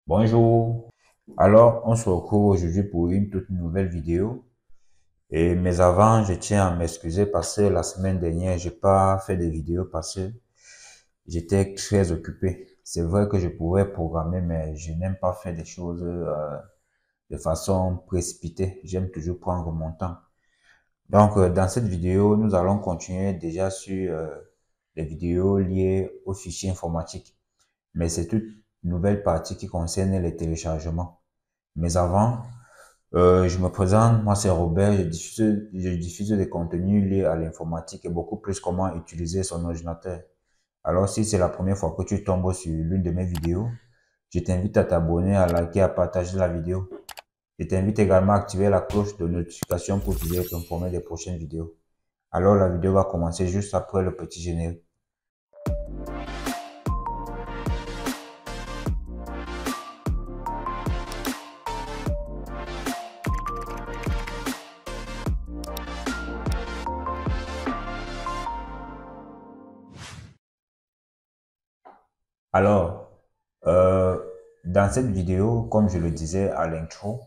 Bonjour. Alors, on se retrouve aujourd'hui pour une toute nouvelle vidéo. Mais avant, je tiens à m'excuser parce que la semaine dernière, j'ai pas fait de vidéo parce que j'étais très occupé. C'est vrai que je pouvais programmer, mais je n'aime pas faire des choses de façon précipitée. J'aime toujours prendre mon temps. Donc, dans cette vidéo, nous allons continuer déjà sur les vidéos liées aux fichiers informatiques. Mais c'est toute nouvelle partie qui concerne les téléchargements. Mais avant, je me présente, moi c'est Robert, je diffuse des contenus liés à l'informatique et beaucoup plus comment utiliser son ordinateur. Alors si c'est la première fois que tu tombes sur l'une de mes vidéos, je t'invite à t'abonner, à liker, à partager la vidéo. Je t'invite également à activer la cloche de notification pour toujours être informé des prochaines vidéos. Alors la vidéo va commencer juste après le petit générique. Alors, euh, dans cette vidéo, comme je le disais à l'intro,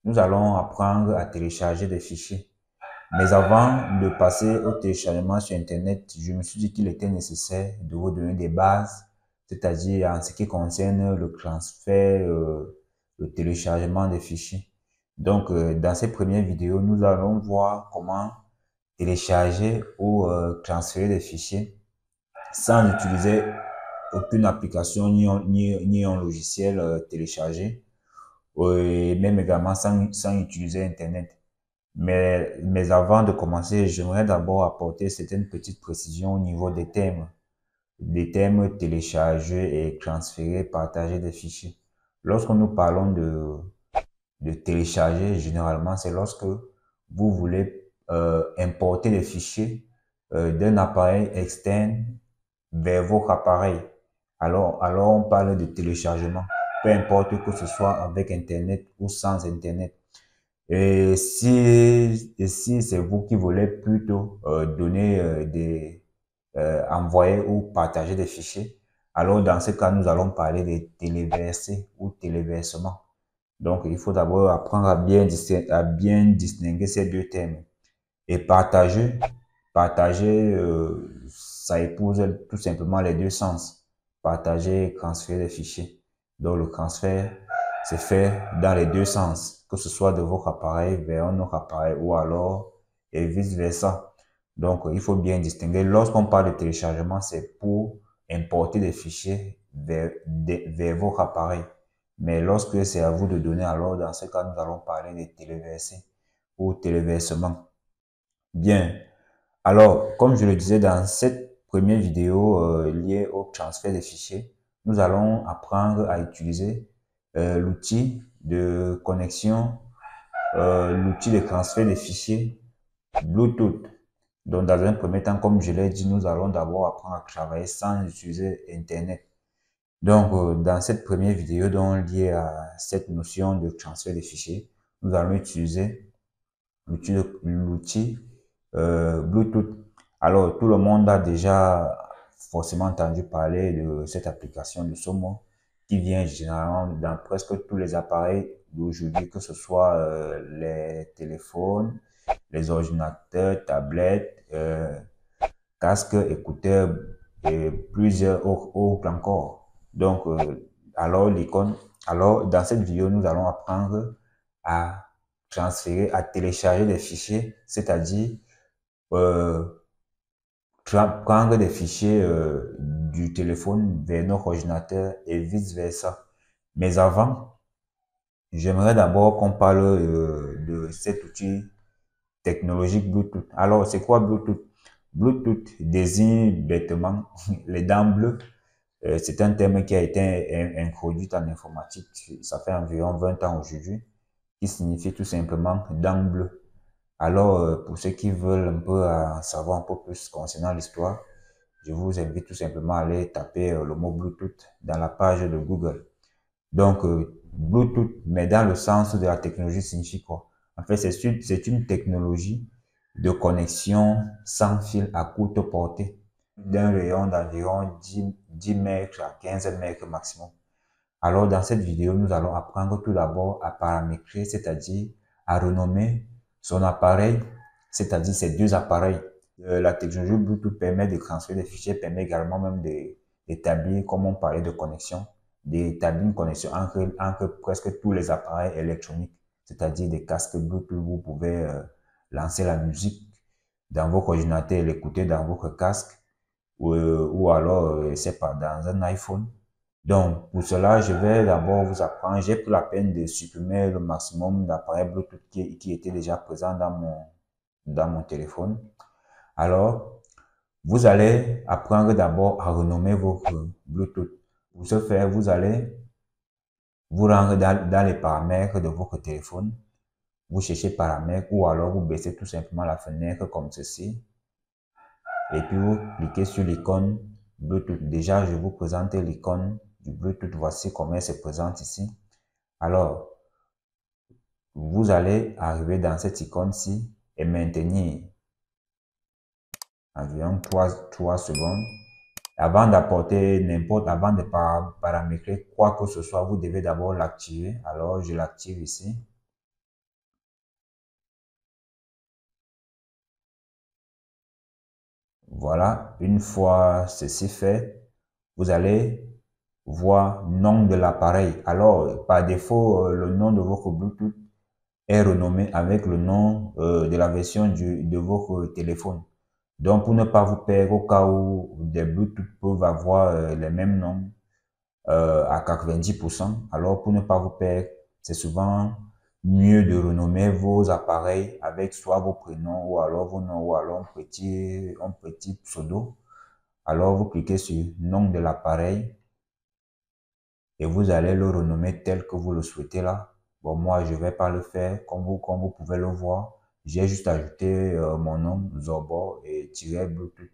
nous allons apprendre à télécharger des fichiers. Mais avant de passer au téléchargement sur Internet, je me suis dit qu'il était nécessaire de vous donner des bases, c'est-à-dire en ce qui concerne le transfert, le téléchargement des fichiers. Donc, dans cette première vidéo, nous allons voir comment télécharger ou transférer des fichiers sans utiliser aucune application ni un logiciel téléchargé, et même également sans utiliser Internet. Mais avant de commencer, j'aimerais d'abord apporter certaines petites précisions au niveau des thèmes téléchargés et transférés, partager des fichiers. Lorsque nous parlons de télécharger, généralement, c'est lorsque vous voulez importer des fichiers d'un appareil externe vers votre appareil. Alors on parle de téléchargement, peu importe que ce soit avec Internet ou sans Internet. Et si c'est vous qui voulez plutôt donner envoyer ou partager des fichiers, alors dans ce cas, nous allons parler de téléverser ou téléversement. Donc, il faut d'abord apprendre à bien distinguer ces deux termes. Et partager, ça épouse tout simplement les deux sens. Partager et transférer des fichiers. Donc, le transfert se fait dans les deux sens, que ce soit de votre appareil vers un autre appareil ou alors et vice-versa. Donc, il faut bien distinguer. Lorsqu'on parle de téléchargement, c'est pour importer des fichiers vers votre appareil. Mais lorsque c'est à vous de donner, alors dans ce cas, nous allons parler de téléverser ou téléversement. Bien. Alors, comme je le disais dans cette première vidéo liée au transfert des fichiers, nous allons apprendre à utiliser l'outil de connexion, l'outil de transfert des fichiers Bluetooth. Donc, dans un premier temps, comme je l'ai dit, nous allons d'abord apprendre à travailler sans utiliser Internet. Donc, dans cette première vidéo donc, liée à cette notion de transfert des fichiers, nous allons utiliser l'outil Bluetooth. Alors, tout le monde a déjà forcément entendu parler de cette application de Somo qui vient généralement dans presque tous les appareils d'aujourd'hui, que ce soit les téléphones, les ordinateurs, tablettes, casques, écouteurs et plusieurs autres encore. Donc, alors l'icône, alors dans cette vidéo, nous allons apprendre à transférer, à télécharger des fichiers, c'est-à-dire euh, prendre des fichiers du téléphone vers notre ordinateur et vice-versa. Mais avant, j'aimerais d'abord qu'on parle de cet outil technologique Bluetooth. Alors, c'est quoi Bluetooth? Bluetooth désigne bêtement les dents bleues. C'est un terme qui a été introduit en informatique, ça fait environ 20 ans aujourd'hui, qui signifie tout simplement dents bleues. Alors, pour ceux qui veulent un peu en savoir un peu plus concernant l'histoire, je vous invite tout simplement à aller taper le mot Bluetooth dans la page de Google. Donc, Bluetooth, mais dans le sens de la technologie, signifie quoi? En fait, c'est une technologie de connexion sans fil à courte portée d'un rayon d'environ 10 mètres à 15 mètres maximum. Alors, dans cette vidéo, nous allons apprendre tout d'abord à paramétrer, c'est-à-dire à renommer son appareil, c'est-à-dire ces deux appareils. La technologie Bluetooth permet de transférer des fichiers, permet également même d'établir, comme on parlait de connexion, d'établir une connexion entre presque tous les appareils électroniques, c'est-à-dire des casques Bluetooth. Vous pouvez lancer la musique dans votre ordinateur et l'écouter dans votre casque, ou alors, c'est pas dans un iPhone. Donc, pour cela, je vais d'abord vous apprendre. J'ai pris la peine de supprimer le maximum d'appareils Bluetooth qui étaient déjà présents dans mon téléphone. Alors, vous allez apprendre d'abord à renommer votre Bluetooth. Pour ce faire, vous allez vous rendre dans les paramètres de votre téléphone. Vous cherchez paramètres ou alors vous baissez tout simplement la fenêtre comme ceci. Et puis vous cliquez sur l'icône Bluetooth. Déjà, je vous présente l'icône du Bluetooth. Voici comment elle se présente ici. Alors, vous allez arriver dans cette icône-ci et maintenir environ 3 secondes. Avant avant de paramétrer quoi que ce soit, vous devez d'abord l'activer. Alors, je l'active ici. Voilà, une fois ceci fait, vous allez voir nom de l'appareil. Alors, par défaut, le nom de votre Bluetooth est renommé avec le nom de la version de votre téléphone. Donc, pour ne pas vous perdre au cas où des Bluetooth peuvent avoir les mêmes noms à 90%, alors pour ne pas vous perdre, c'est souvent mieux de renommer vos appareils avec soit vos prénoms ou alors vos noms ou alors un petit pseudo. Alors, vous cliquez sur nom de l'appareil et vous allez le renommer tel que vous le souhaitez là. Bon, moi, je vais pas le faire comme vous pouvez le voir. J'ai juste ajouté mon nom, Zorbo, et tiré Bluetooth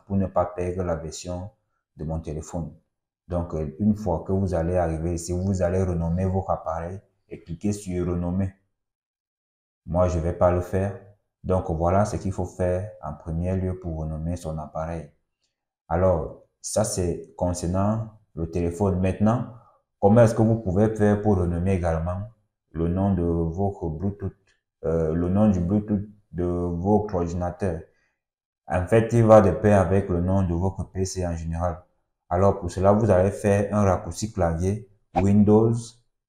pour ne pas perdre la version de mon téléphone. Donc, une fois que vous allez arriver ici, vous allez renommer votre appareil et cliquer sur renommer. Moi, je vais pas le faire. Donc, voilà ce qu'il faut faire en premier lieu pour renommer son appareil. Alors, ça, c'est concernant le téléphone. Maintenant, comment est-ce que vous pouvez faire pour renommer également le nom de votre Bluetooth, le nom du Bluetooth de votre ordinateur? En fait, il va de pair avec le nom de votre PC en général. Alors, pour cela, vous allez faire un raccourci clavier Windows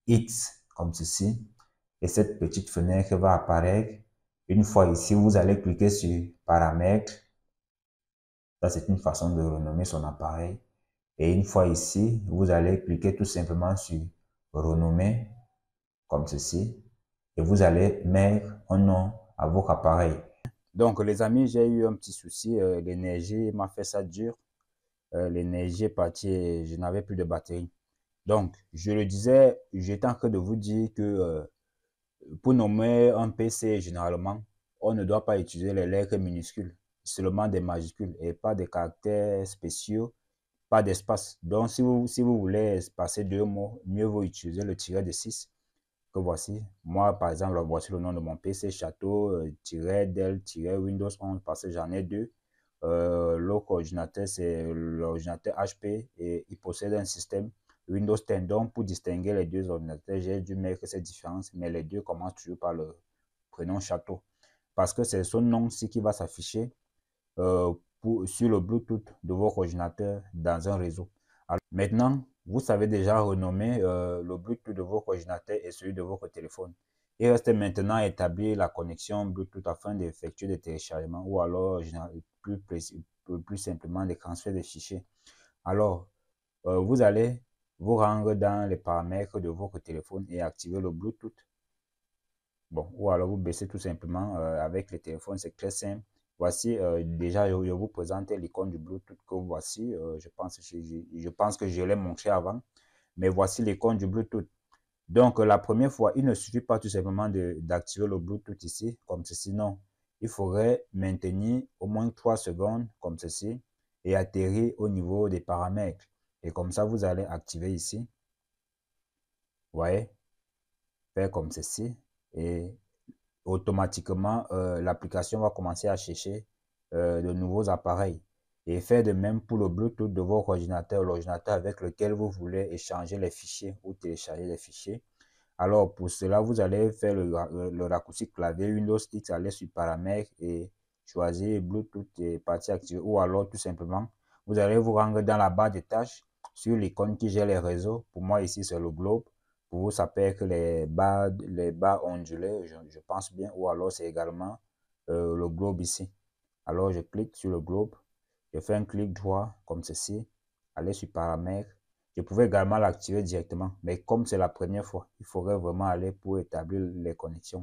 X, comme ceci. Et cette petite fenêtre va apparaître. Une fois ici, vous allez cliquer sur Paramètres. Ça, c'est une façon de renommer son appareil. Et une fois ici, vous allez cliquer tout simplement sur Renommer, comme ceci. Et vous allez mettre un nom à votre appareil. Donc, les amis, j'ai eu un petit souci. L'énergie m'a fait ça dur. L'énergie est partie et je n'avais plus de batterie. Donc, je le disais, j'étais en train de vous dire que pour nommer un PC, généralement, on ne doit pas utiliser les lettres minuscules, seulement des majuscules et pas des caractères spéciaux, pas d'espace. Donc, si vous voulez espacer deux mots, mieux vaut utiliser le tiret de 6 que voici. Moi, par exemple, voici le nom de mon PC, Château-Dell-Windows 11, parce que j'en ai deux. L'autre ordinateur, c'est l'ordinateur HP et il possède un système Windows 10. Donc, pour distinguer les deux ordinateurs, j'ai dû mettre ces différences, mais les deux commencent toujours par le prénom Château. Parce que c'est son nom-ci qui va s'afficher sur le Bluetooth de votre ordinateur dans un réseau. Alors, maintenant, vous savez déjà renommer le Bluetooth de votre ordinateur et celui de votre téléphone. Il reste maintenant à établir la connexion Bluetooth afin d'effectuer des téléchargements ou alors plus simplement des transferts de fichiers. Alors, vous allez vous rendre dans les paramètres de votre téléphone et activer le Bluetooth. Bon, ou alors vous baissez tout simplement avec les téléphones, c'est très simple. Voici, déjà, je vous présente l'icône du Bluetooth que voici. Je pense que je l'ai montré avant. Mais voici l'icône du Bluetooth. Donc, la première fois, il ne suffit pas tout simplement d'activer le Bluetooth ici, comme ceci. Non, il faudrait maintenir au moins 3 secondes, comme ceci, et atterrir au niveau des paramètres. Et comme ça, vous allez activer ici. Vous voyez, faire comme ceci. Et automatiquement, l'application va commencer à chercher de nouveaux appareils. Et faire de même pour le Bluetooth de votre ordinateur, l'ordinateur avec lequel vous voulez échanger les fichiers ou télécharger les fichiers. Alors, pour cela, vous allez faire le raccourci clavier Windows X, aller sur paramètres et choisir Bluetooth et partie activée. Ou alors, tout simplement, vous allez vous rendre dans la barre de tâches sur l'icône qui gère les réseaux. Pour moi, ici, c'est le globe. Pour vous, ça peut être les barres ondulées, je pense bien. Ou alors, c'est également le globe ici. Alors, je clique sur le globe. Je fais un clic droit comme ceci. Aller sur paramètres. Je pouvais également l'activer directement, mais comme c'est la première fois, il faudrait vraiment aller pour établir les connexions.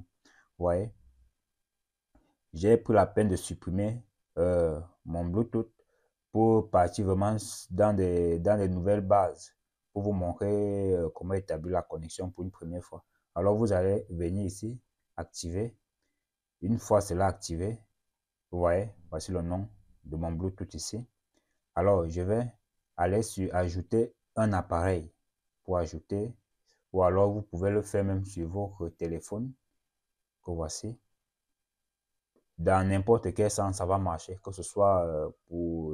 Vous voyez, j'ai pris la peine de supprimer mon Bluetooth pour partir vraiment dans des nouvelles bases, pour vous montrer comment établir la connexion pour une première fois. Alors, vous allez venir ici, activer. Une fois cela activé, vous voyez, voici le nom de mon Bluetooth ici. Alors, je vais aller sur ajouter un appareil pour ajouter, ou alors vous pouvez le faire même sur votre téléphone, que voici. Dans n'importe quel sens, ça va marcher, que ce soit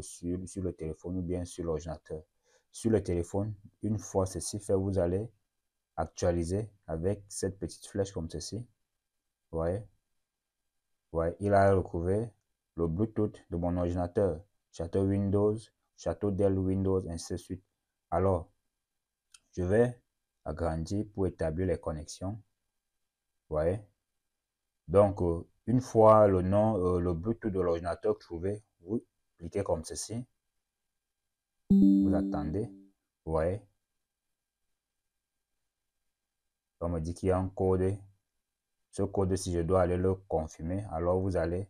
sur le téléphone ou bien sur l'ordinateur. Sur le téléphone, une fois ceci fait, vous allez actualiser avec cette petite flèche comme ceci. Vous voyez? Ouais, il a retrouvé le Bluetooth de mon ordinateur, Château Windows, Château Dell Windows, ainsi de suite. Alors, je vais agrandir pour établir les connexions. Vous voyez? Donc, une fois le nom, le Bluetooth de l'ordinateur trouvé, vous cliquez comme ceci. Vous attendez. Vous voyez? On me dit qu'il y a un code. Ce code, si je dois aller le confirmer, alors vous allez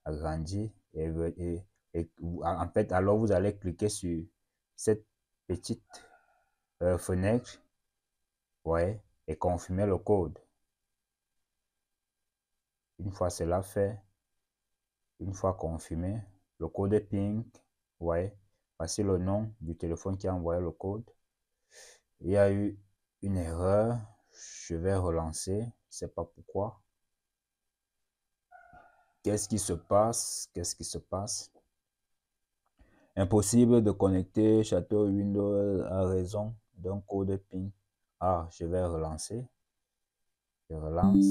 agrandir et en fait, alors vous allez cliquer sur cette petite fenêtre, ouais, et confirmer le code. Une fois cela fait, une fois confirmé, le code est pink, ouais, voici le nom du téléphone qui a envoyé le code. Il y a eu une erreur, je vais relancer, je ne sais pas pourquoi. Qu'est-ce qui se passe? Qu'est-ce qui se passe? Impossible de connecter Château Windows à raison d'un code PIN. Ah, je vais relancer. Je relance.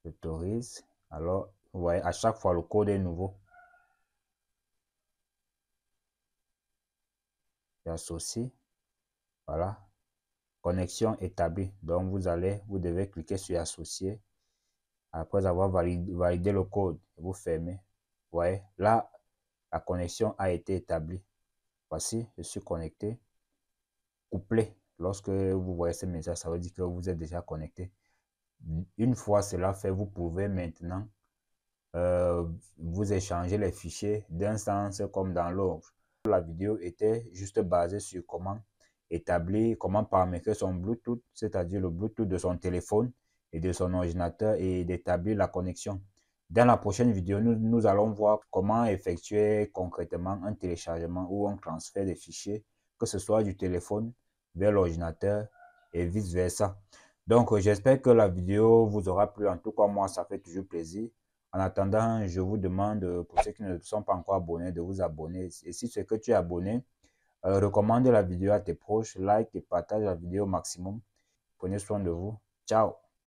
J'autorise. Alors, vous voyez, à chaque fois, le code est nouveau. J'associe. Voilà. Connexion établie. Donc, vous devez cliquer sur associer. Après avoir validé le code, vous fermez. Vous voyez, là, la connexion a été établie. Voici, je suis connecté. Couplé. Lorsque vous voyez ce message, ça veut dire que vous êtes déjà connecté. Une fois cela fait, vous pouvez maintenant vous échanger les fichiers d'un sens comme dans l'autre. La vidéo était juste basée sur comment établir, comment paramétrer son Bluetooth, c'est-à-dire le Bluetooth de son téléphone et de son ordinateur et d'établir la connexion. Dans la prochaine vidéo, nous allons voir comment effectuer concrètement un téléchargement ou un transfert des fichiers, que ce soit du téléphone vers l'ordinateur et vice-versa. Donc, j'espère que la vidéo vous aura plu. En tout cas, moi, ça fait toujours plaisir. En attendant, je vous demande, pour ceux qui ne sont pas encore abonnés, de vous abonner. Et si c'est que tu es abonné, recommande la vidéo à tes proches, like et partage la vidéo au maximum. Prenez soin de vous. Ciao!